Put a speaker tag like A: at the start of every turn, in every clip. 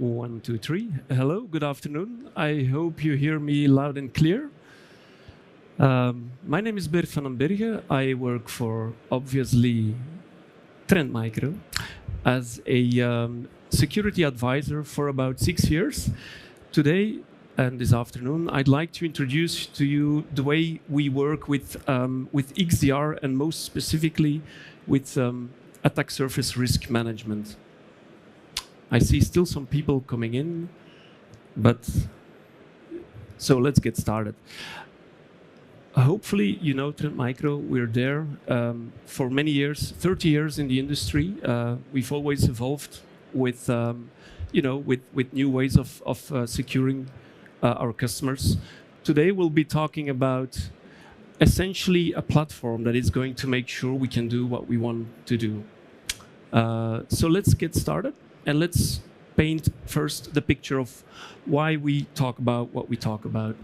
A: One, two, three. Hello, good afternoon. I hope you hear me loud and clear. My name is Bert van den Bergen. I work for, obviously, Trend Micro as a security advisor for about 6 years. Today and this afternoon, I'd like to introduce to you the way we work with XDR and most specifically with attack surface risk management. I see still some people coming in, but so let's get started. Hopefully, you know Trend Micro. We're there for many years, 30 years in the industry. We've always evolved with, with new ways of securing our customers. Today, we'll be talking about essentially a platform that is going to make sure we can do what we want to do. So let's get started. And let's paint first the picture of why we talk about what we talk about.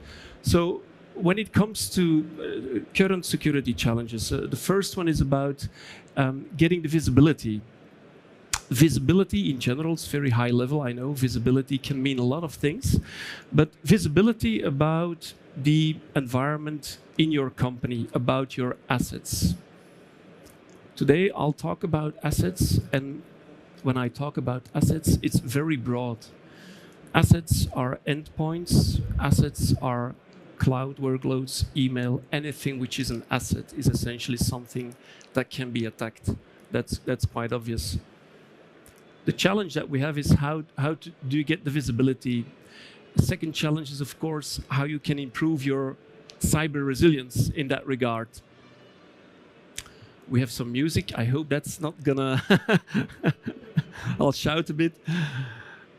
A: So when it comes to current security challenges, the first one is about getting the visibility. Visibility in general is very high level. I know visibility can mean a lot of things, but visibility about the environment in your company, about your assets. Today, I'll talk about assets, and when I talk about assets, it's very broad. Assets are endpoints, assets are cloud workloads, email, anything which is an asset is essentially something that can be attacked. That's quite obvious. The challenge that we have is how do you get the visibility? The second challenge is, of course, how you can improve your cyber resilience in that regard. We have some music. I hope that's not gonna... I'll shout a bit.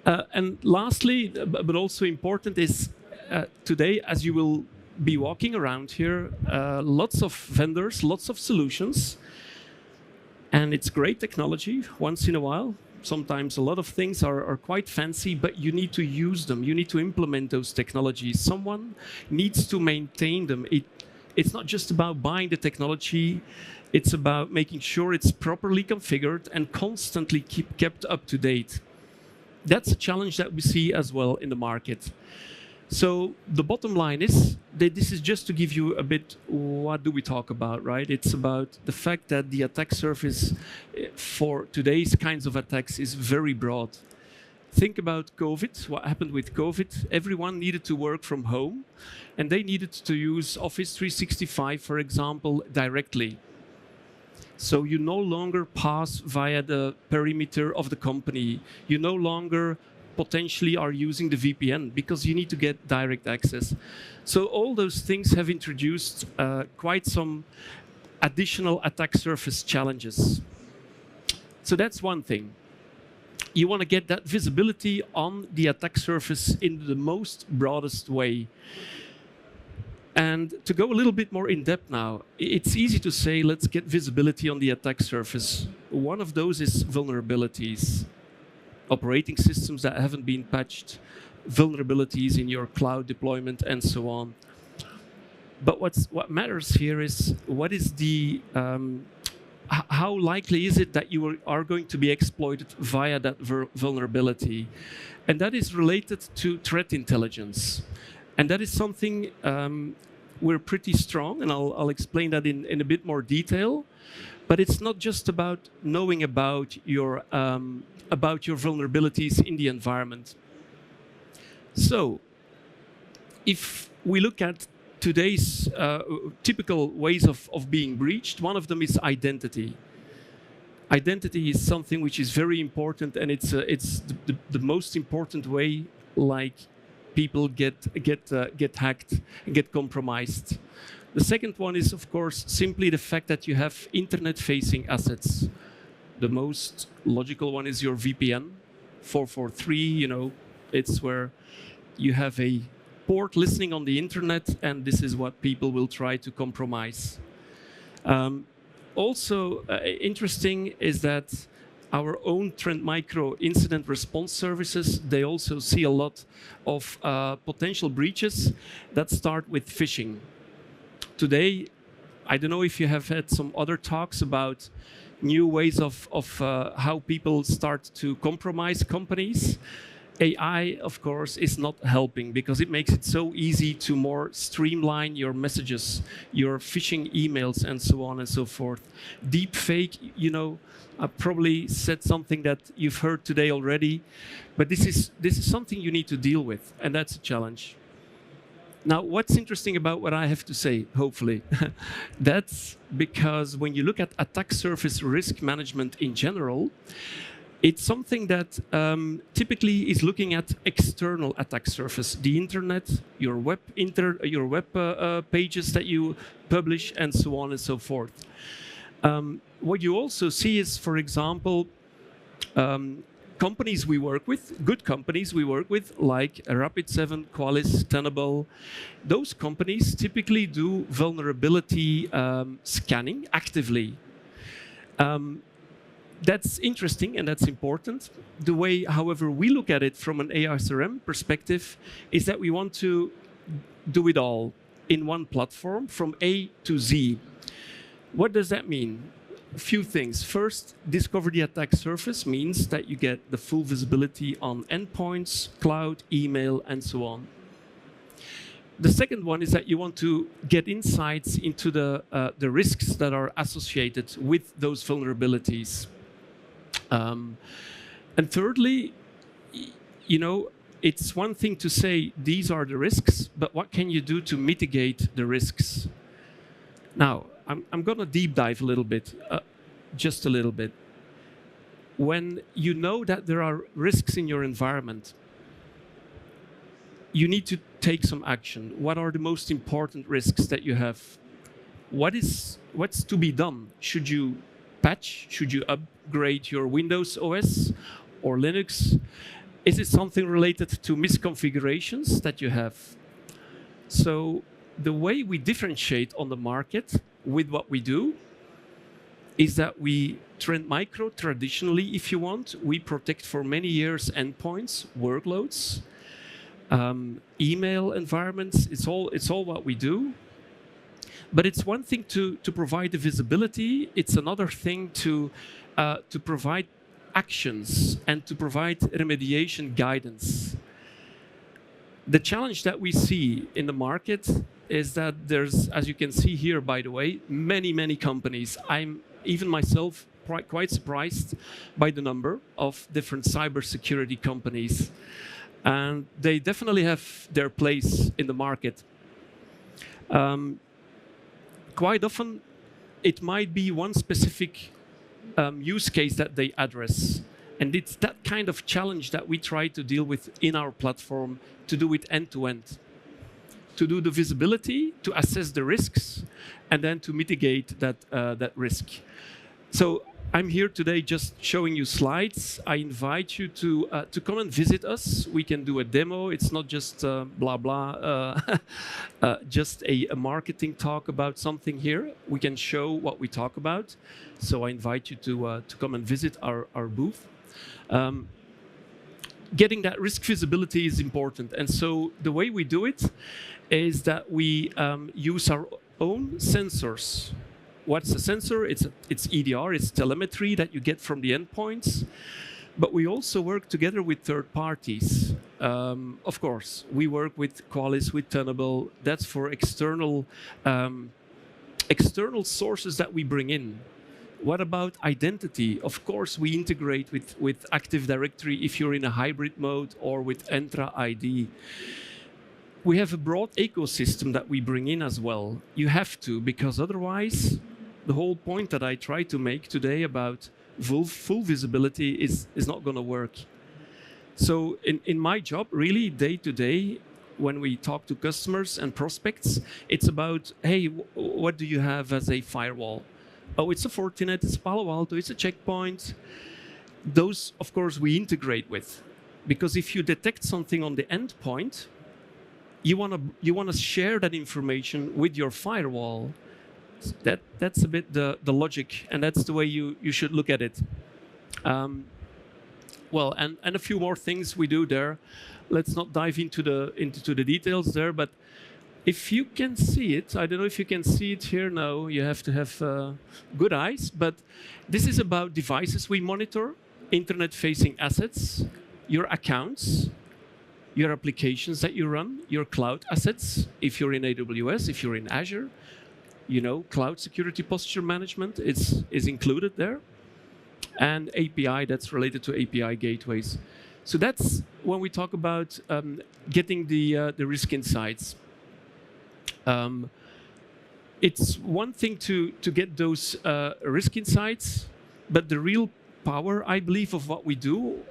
A: And lastly, but also important, is today, as you will be walking around here, lots of vendors, lots of solutions. And it's great technology once in a while. Sometimes a lot of things are quite fancy, but you need to use them. You need to implement those technologies. Someone needs to maintain them. It's not just about buying the technology. It's about making sure it's properly configured and constantly kept up to date. That's a challenge that we see as well in the market. So the bottom line is that this is just to give you a bit, what do we talk about, right? It's about the fact that the attack surface for today's kinds of attacks is very broad. Think about COVID, what happened with COVID. Everyone needed to work from home, and they needed to use Office 365, for example, directly. So you no longer pass via the perimeter of the company. You no longer potentially are using the VPN because you need to get direct access. So all those things have introduced quite some additional attack surface challenges. So that's one thing. You want to get that visibility on the attack surface in the most broadest way. And to go a little bit more in depth now, it's easy to say, let's get visibility on the attack surface. One of those is vulnerabilities. Operating systems that haven't been patched, vulnerabilities in your cloud deployment, and so on. But what matters here is, what is the, how likely is it that you are going to be exploited via that vulnerability? And that is related to threat intelligence. And that is something we're pretty strong, and I'll explain that in a bit more detail. But it's not just about knowing about your vulnerabilities in the environment. So, if we look at today's typical ways of being breached, one of them is identity. Identity is something which is very important, and it's the most important way, like, people get hacked and get compromised. The second one is, of course, simply the fact that you have internet-facing assets. The most logical one is your VPN. 443, it's where you have a port listening on the internet, and this is what people will try to compromise. Also interesting is that our own Trend Micro incident response services, they also see a lot of potential breaches that start with phishing. Today, I don't know if you have had some other talks about new ways of how people start to compromise companies. AI, of course, is not helping because it makes it so easy to more streamline your messages, your phishing emails, and so on and so forth. Deep fake, I probably said something that you've heard today already, but this is something you need to deal with, and that's a challenge. Now, what's interesting about what I have to say, hopefully, that's because when you look at attack surface risk management in general, it's something that typically is looking at external attack surface, the internet, your web pages that you publish, and so on and so forth. What you also see is, for example, companies we work with, good companies we work with, like Rapid7, Qualys, Tenable. Those companies typically do vulnerability scanning actively. That's interesting and that's important. The way, however, we look at it from an ASRM perspective is that we want to do it all in one platform from A to Z. What does that mean? A few things. First, discover the attack surface means that you get the full visibility on endpoints, cloud, email, and so on. The second one is that you want to get insights into the risks that are associated with those vulnerabilities. And thirdly, it's one thing to say these are the risks, but what can you do to mitigate the risks? Now, I'm going to deep dive a little bit, just a little bit. When you know that there are risks in your environment, you need to take some action. What are the most important risks that you have? What's to be done? Should you patch? Should you upgrade your Windows OS or Linux? Is it something related to misconfigurations that you have? So the way we differentiate on the market with what we do is that we Trend Micro, traditionally, if you want, we protect for many years endpoints, workloads, email environments. It's all what we do. But it's one thing to provide the visibility. It's another thing to provide actions and to provide remediation guidance. The challenge that we see in the market is that there's, as you can see here, by the way, many companies. I'm even myself quite surprised by the number of different cybersecurity companies. And they definitely have their place in the market. Quite often, it might be one specific use case that they address. And it's that kind of challenge that we try to deal with in our platform, to do it end-to-end. To do the visibility, to assess the risks, and then to mitigate that risk. So I'm here today just showing you slides. I invite you to come and visit us. We can do a demo. It's not just blah, blah, just a marketing talk about something here. We can show what we talk about. So I invite you to come and visit our booth. Getting that risk visibility is important. And so the way we do it is that we use our own sensors. What's a sensor? It's EDR, it's telemetry that you get from the endpoints. But we also work together with third parties. Of course, we work with Qualys, with Tenable. That's for external sources that we bring in. What about identity? Of course, we integrate with Active Directory if you're in a hybrid mode, or with Entra ID. We have a broad ecosystem that we bring in as well. You have to, because otherwise, the whole point that I try to make today about full visibility is not going to work. So in my job, really, day to day, when we talk to customers and prospects, it's about, hey, what do you have as a firewall? Oh, it's a Fortinet, it's Palo Alto, it's a Checkpoint. Those, of course, we integrate with. Because if you detect something on the endpoint, you want to share that information with your firewall. That's a bit the logic, and that's the way you should look at it. Well, and a few more things we do there. Let's not dive into the details there, but if you can see it, I don't know if you can see it here now. You have to have good eyes, but this is about devices we monitor, internet-facing assets. your accounts, your applications that you run, your cloud assets, if you're in AWS, if you're in Azure, you know, cloud security posture management is included there, and API that's related to API gateways. So that's when we talk about getting the risk insights. It's one thing to get those risk insights, but the real power, I believe, of what we do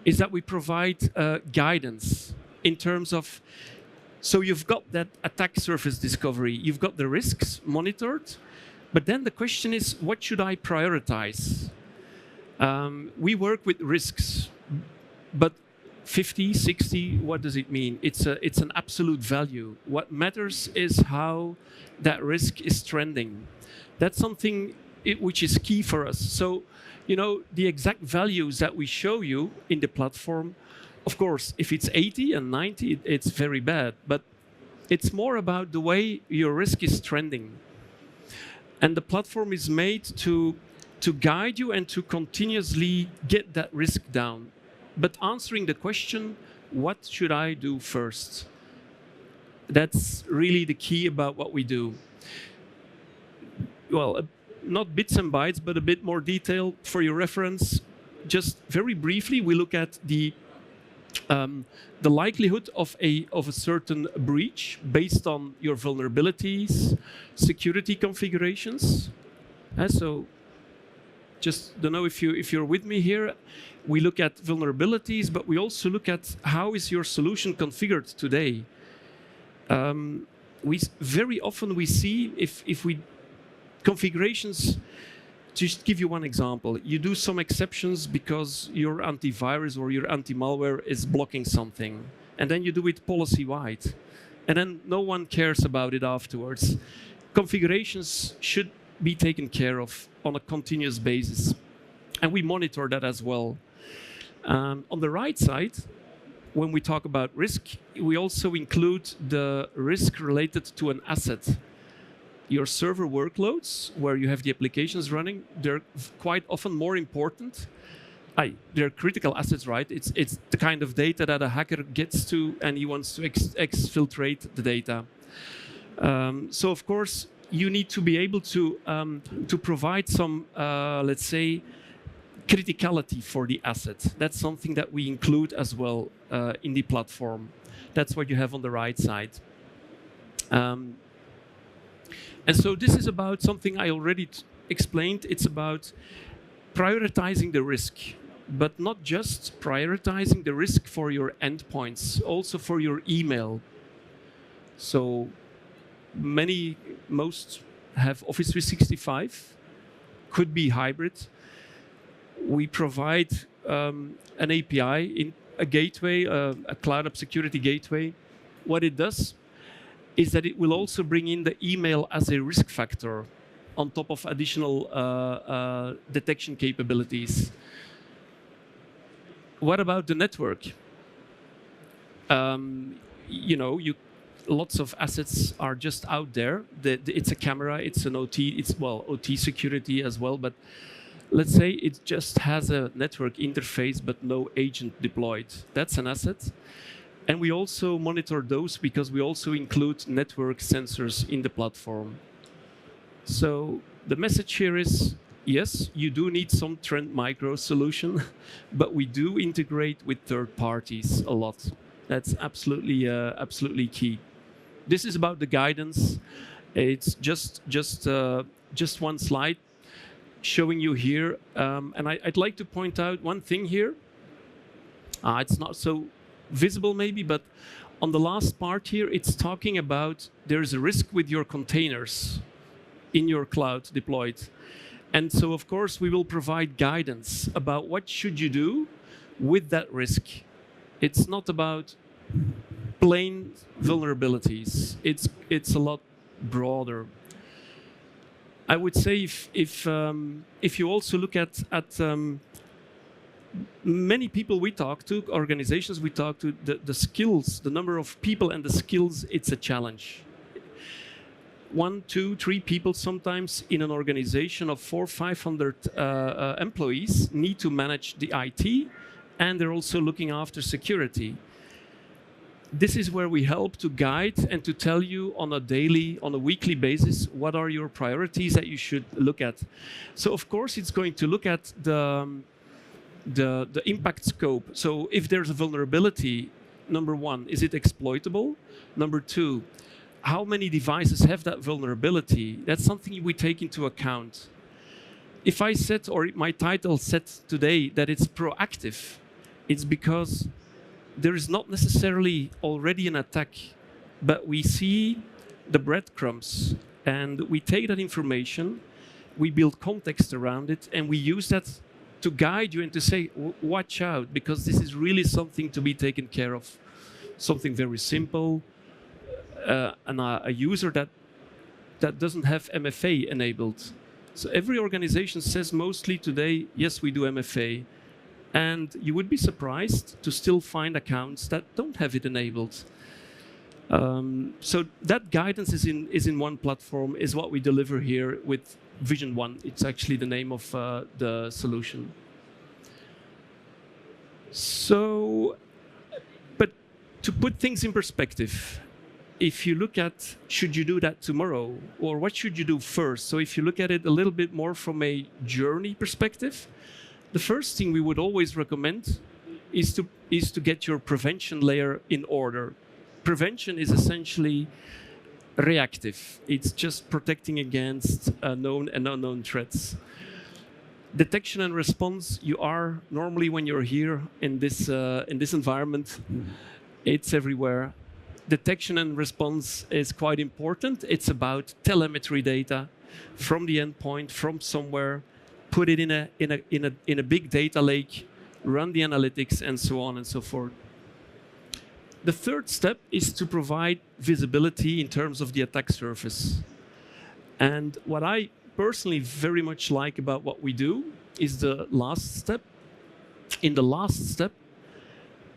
A: is that we provide guidance in terms of, so you've got that attack surface discovery, you've got the risks monitored, but then the question is, what should I prioritize? We work with risks, but 50, 60, what does it mean? It's an absolute value. What matters is how that risk is trending. That's something which is key for us. So, you know, the exact values that we show you in the platform, of course, if it's 80 and 90, it's very bad. But it's more about the way your risk is trending. And the platform is made to guide you and to continuously get that risk down. But answering the question, what should I do first? That's really the key about what we do. Well, not bits and bytes, but a bit more detail for your reference. Just very briefly, we look at the likelihood of a certain breach based on your vulnerabilities, security configurations. So, just don't know if you're with me here. We look at vulnerabilities, but we also look at how is your solution configured today. Very often we see if we configurations. Just give you one example. You do some exceptions because your antivirus or your anti-malware is blocking something, and then you do it policy-wide, and then no one cares about it afterwards. Configurations should be taken care of on a continuous basis, and we monitor that as well. On the right side, when we talk about risk, we also include the risk related to an asset. Your server workloads, where you have the applications running, they're quite often more important. They're critical assets, right? It's the kind of data that a hacker gets to, and he wants to exfiltrate the data. So of course, you need to be able to provide some, let's say, criticality for the asset. That's something that we include as well in the platform. That's what you have on the right side. And so this is about something I already explained. It's about prioritizing the risk, but not just prioritizing the risk for your endpoints, also for your email. So most have Office 365, could be hybrid. We provide an API, a gateway, a cloud app security gateway. What it does is that it will also bring in the email as a risk factor on top of additional detection capabilities. What about the network? You know, lots of assets are just out there. It's a camera, it's an OT, it's, well, OT security as well, but let's say it just has a network interface but no agent deployed. That's an asset. And we also monitor those because we also include network sensors in the platform. So the message here is, yes, you do need some Trend Micro solution, but we do integrate with third parties a lot. That's absolutely key. This is about the guidance. It's just one slide showing you here. And I'd like to point out one thing here. It's not so visible maybe, but on the last part here, it's talking about there's a risk with your containers in your cloud deployed. And so, of course, we will provide guidance about what should you do with that risk. It's not about plain vulnerabilities. It's a lot broader. I would say if you also look at many people we talk to, organizations we talk to, the skills, the number of people and the skills, it's a challenge. 1, 2, 3 people sometimes in an organization of 400 or 500 employees need to manage the IT and they're also looking after security. This is where we help to guide and to tell you on a daily, on a weekly basis, what are your priorities that you should look at. So of course, it's going to look at the impact scope. So if there's a vulnerability, number one, is it exploitable? Number two, how many devices have that vulnerability? That's something we take into account. If I said, or my title said today that it's proactive, it's because there is not necessarily already an attack, but we see the breadcrumbs and we take that information, we build context around it, and we use that to guide you and to say, watch out, because this is really something to be taken care of. Something very simple, and a user that doesn't have MFA enabled. So every organization says mostly today, yes, we do MFA. And you would be surprised to still find accounts that don't have it enabled. So that guidance is in one platform, is what we deliver here with Vision One. It's actually the name of the solution. So, but to put things in perspective, if you look at, should you do that tomorrow? Or what should you do first? So if you look at it a little bit more from a journey perspective, the first thing we would always recommend is to get your prevention layer in order. Prevention is essentially reactive. It's just protecting against known and unknown threats. Detection and response, you are normally, when you're here in this environment, it's everywhere. Detection and response is quite important. It's about telemetry data from the endpoint, from somewhere, put it in a big data lake, run the analytics, and so on and so forth. The third step is to provide visibility in terms of the attack surface. And what I personally very much like about what we do is the last step. In the last step,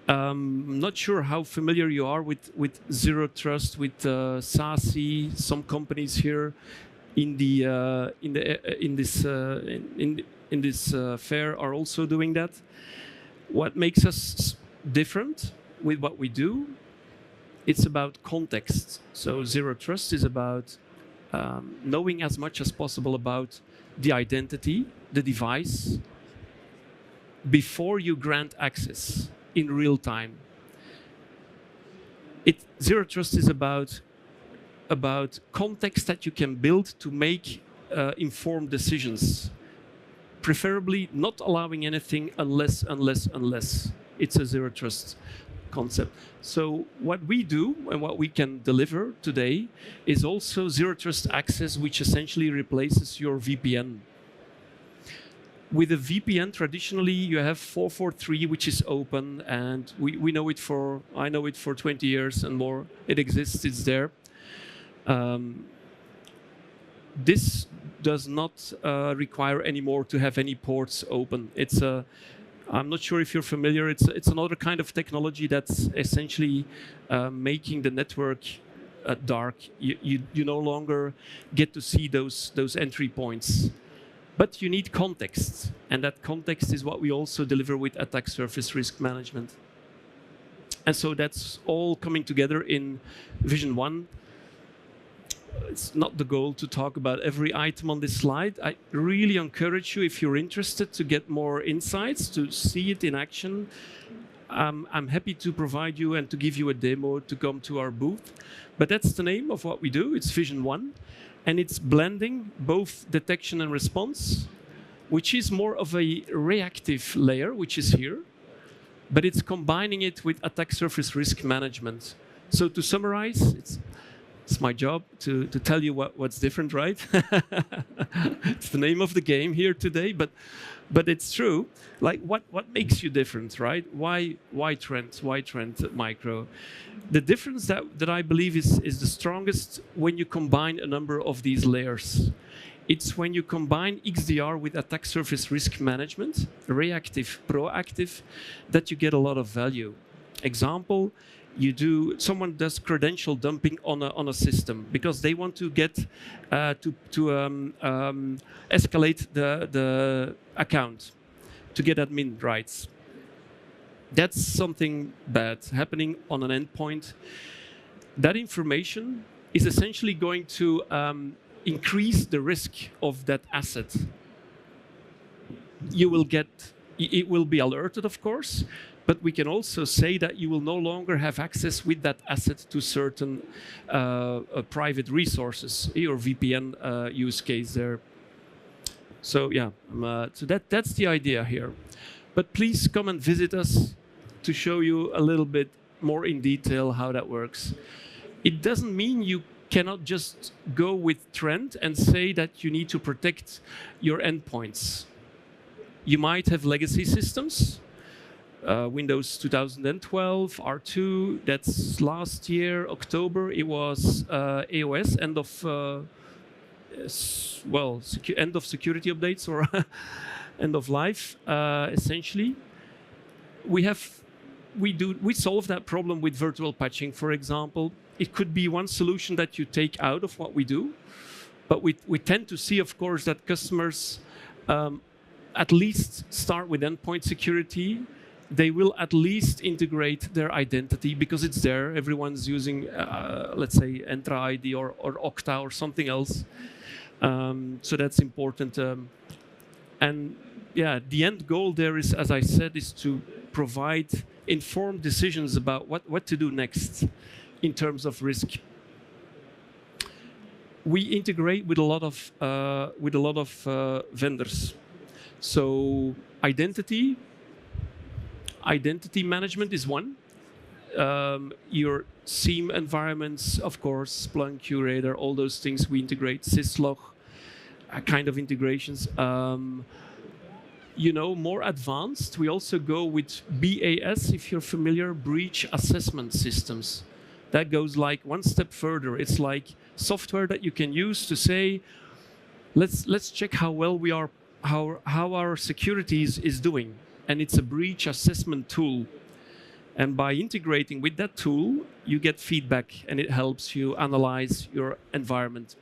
A: I'm not sure how familiar you are with Zero Trust, with SASE, some companies here in this fair are also doing that. What makes us different with what we do? It's about context. So Zero Trust is about knowing as much as possible about the identity, the device, before you grant access in real time. Zero Trust is about context that you can build to make informed decisions. Preferably not allowing anything unless. It's a Zero Trust concept. So what we do and what we can deliver today is also Zero Trust access, which essentially replaces your VPN. With a VPN, traditionally, you have 443, which is open, and I know it for 20 years and more. It exists, it's there. This does not require anymore to have any ports open. I'm not sure if you're familiar. It's another kind of technology that's essentially making the network dark. You no longer get to see those entry points. But you need context, and that context is what we also deliver with attack surface risk management. And so that's all coming together in Vision One. It's not the goal to talk about every item on this slide. I really encourage you, if you're interested, to get more insights, to see it in action. I'm happy to provide you and to give you a demo to come to our booth. But that's the name of what we do. It's Vision One. And it's blending both detection and response, which is more of a reactive layer, which is here, but it's combining it with attack surface risk management. So to summarize, it's my job to tell you what's different, right? It's the name of the game here today, but it's true. Like what makes you different, right? Why Trend? Why Trend Micro? The difference that I believe is the strongest when you combine a number of these layers. It's when you combine XDR with attack surface risk management, reactive, proactive, that you get a lot of value. Example, someone does credential dumping on a system because they want to get to escalate the account to get admin rights. That's something bad happening on an endpoint. That information is essentially going to increase the risk of that asset. It will be alerted, of course, but we can also say that you will no longer have access with that asset to certain private resources, your VPN use case there. So yeah, so that's the idea here. But please come and visit us to show you a little bit more in detail how that works. It doesn't mean you cannot just go with trend and say that you need to protect your endpoints. You might have legacy systems, Windows 2012, R2, that's last year, October, it was AOS, end of security updates or end of life, essentially. We solve that problem with virtual patching, for example. It could be one solution that you take out of what we do, but we tend to see, of course, that customers at least start with endpoint security. They will at least integrate their identity because it's there. Everyone's using, let's say, Entra ID or Okta or something else. So that's important. And yeah, the end goal there is, as I said, is to provide informed decisions about what to do next in terms of risk. We integrate with a lot of vendors. So identity management is one. Your SIEM environments, of course, Splunk, QRadar, all those things we integrate, syslog, kind of integrations. More advanced, we also go with BAS, if you're familiar, breach assessment systems. That goes like one step further. It's like software that you can use to say, let's check how well we are, how our security is doing. And it's a breach assessment tool. And by integrating with that tool, you get feedback and it helps you analyze your environment.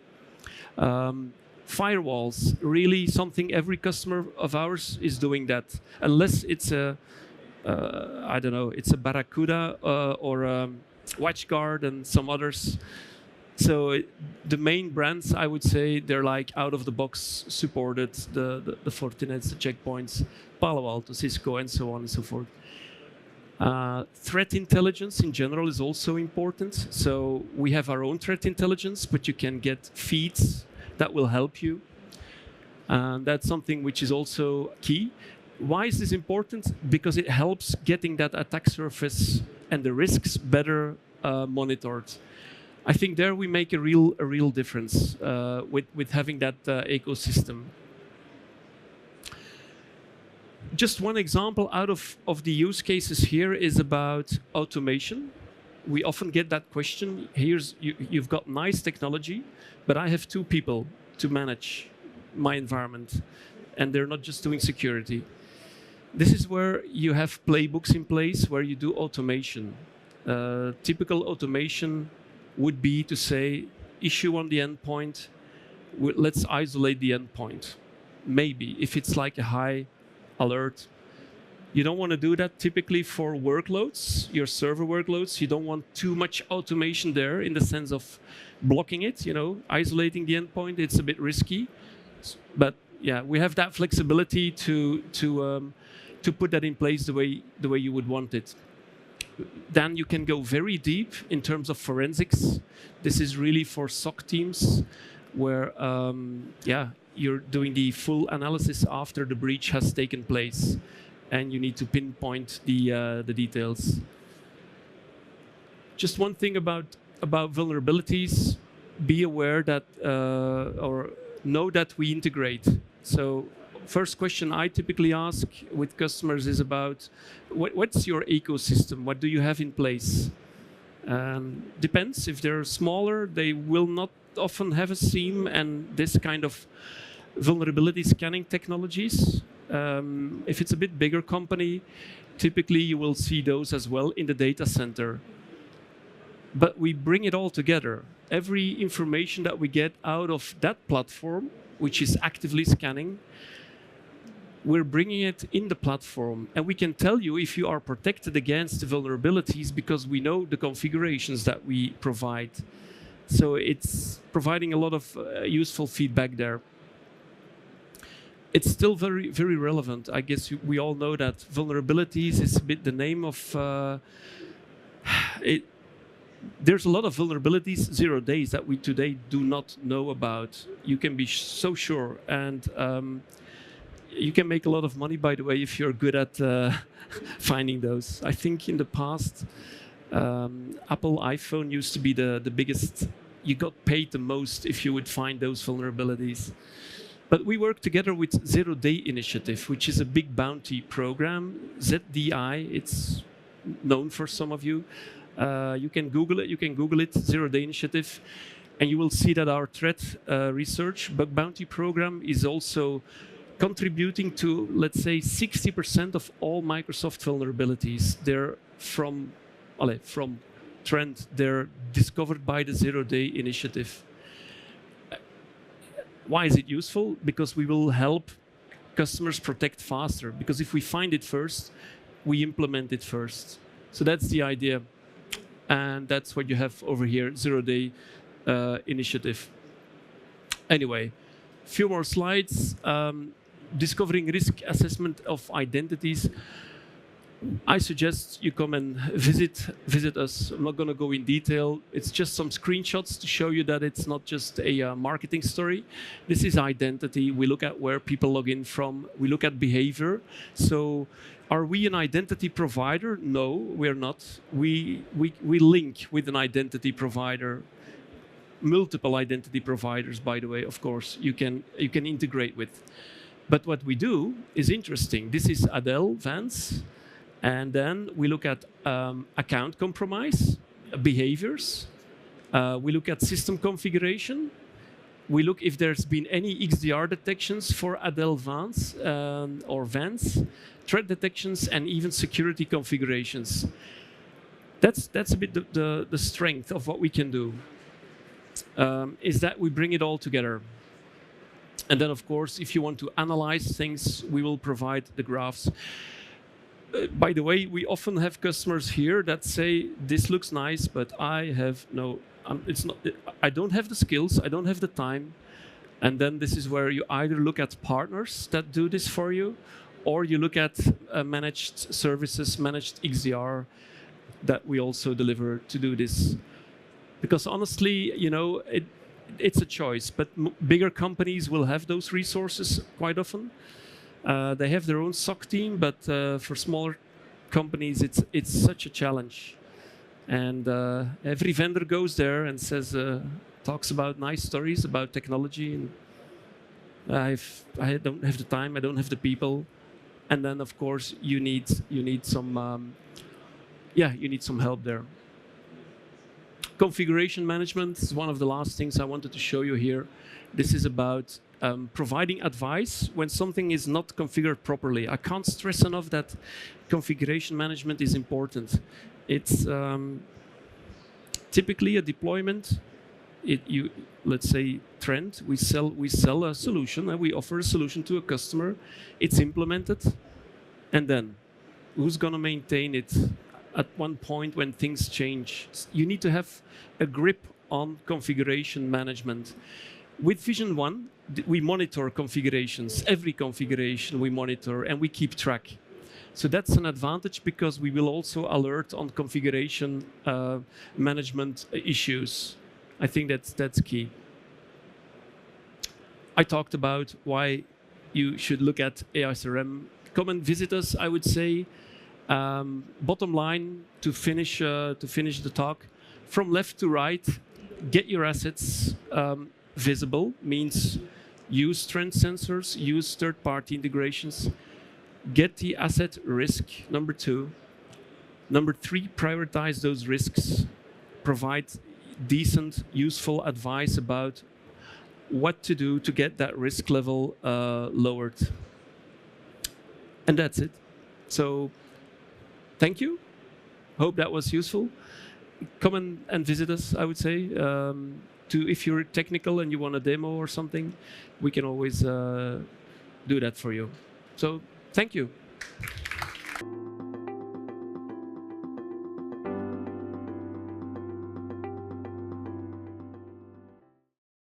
A: Firewalls, really something every customer of ours is doing that. Unless it's it's a Barracuda or WatchGuard and some others. So the main brands, I would say, they're like out of the box supported, the Fortinets, the Checkpoints, Palo Alto, Cisco, and so on and so forth. Threat intelligence in general is also important. So we have our own threat intelligence, but you can get feeds that will help you. And that's something which is also key. Why is this important? Because it helps getting that attack surface and the risks better monitored. I think there we make a real difference with having that ecosystem. Just one example out of the use cases here is about automation. We often get that question. You've got nice technology, but I have 2 people to manage my environment, and they're not just doing security. This is where you have playbooks in place where you do automation. Typical automation would be to say, issue on the endpoint, let's isolate the endpoint. Maybe, if it's like a high alert. You don't want to do that typically for workloads, your server workloads. You don't want too much automation there in the sense of blocking it, isolating the endpoint. It's a bit risky. But yeah, we have that flexibility to put that in place the way you would want it. Then you can go very deep in terms of forensics. This is really for SOC teams where, you're doing the full analysis after the breach has taken place, and you need to pinpoint the details. Just one thing about vulnerabilities: be aware that or know that we integrate. So, first question I typically ask with customers is about what's your ecosystem? What do you have in place? Depends. If they're smaller, they will not often have a SIEM and this kind of vulnerability scanning technologies. If it's a bit bigger company, typically you will see those as well in the data center. But we bring it all together. Every information that we get out of that platform, which is actively scanning, we're bringing it in the platform, and we can tell you if you are protected against the vulnerabilities because we know the configurations that we provide. So it's providing a lot of useful feedback there. It's still very, very relevant. I guess we all know that vulnerabilities is a bit the name of it. There's a lot of vulnerabilities, 0 days, that we today do not know about. You can be so sure, and you can make a lot of money, by the way, if you're good at finding those. I think in the past, Apple iPhone used to be the biggest. You got paid the most if you would find those vulnerabilities. But we work together with Zero Day Initiative, which is a big bounty program. ZDI, it's known for some of you. You can Google it. You can Google it, Zero Day Initiative, and you will see that our threat research bug bounty program is also contributing to, let's say, 60% of all Microsoft vulnerabilities. They're from trend. They're discovered by the Zero Day Initiative. Why is it useful? Because we will help customers protect faster. Because if we find it first, we implement it first. So that's the idea. And that's what you have over here, Zero Day Initiative. Anyway, a few more slides. Discovering risk assessment of identities. I suggest you come and visit us. I'm not going to go in detail. It's just some screenshots to show you that it's not just a marketing story. This is identity. We look at where people log in from. We look at behavior. So are we an identity provider? No, we're not. We link with an identity provider. Multiple identity providers, by the way, of course, you can integrate with. But what we do is interesting. This is Adele Vance. And then we look at account compromise, behaviors. We look at system configuration. We look if there's been any XDR detections for Adele Vance or Vance, threat detections, and even security configurations. That's a bit the strength of what we can do, is that we bring it all together. And then, of course, if you want to analyze things, we will provide the graphs. By the way, we often have customers here that say, this looks nice, but I have no, I don't have the skills, I don't have the time. And then this is where you either look at partners that do this for you, or you look at managed services, managed XDR that we also deliver to do this. Because honestly, you know, it's a choice, but bigger companies will have those resources quite often. They have their own SOC team, but for smaller companies, it's such a challenge. And every vendor goes there and says, talks about nice stories about technology, and I don't have the time, I don't have the people, and then of course you need some you need some help there. Configuration management is one of the last things I wanted to show you here. This is about providing advice when something is not configured properly. I can't stress enough that configuration management is important. It's typically a deployment. Let's say trend. We sell a solution and we offer a solution to a customer. It's implemented, and then who's going to maintain it at one point when things change? You need to have a grip on configuration management. With Vision One, we monitor configurations. Every configuration we monitor and we keep track. So that's an advantage because we will also alert on configuration management issues. I think that's key. I talked about why you should look at ASRM. Come and visit us, I would say. Bottom line, to finish the talk, from left to right, get your assets visible, means use trend sensors, use third-party integrations, get the asset risk, number 2. Number 3, prioritize those risks, provide decent, useful advice about what to do to get that risk level lowered. And that's it. So thank you. Hope that was useful. Come and visit us, I would say. If you're technical and you want a demo or something, we can always do that for you. So thank you.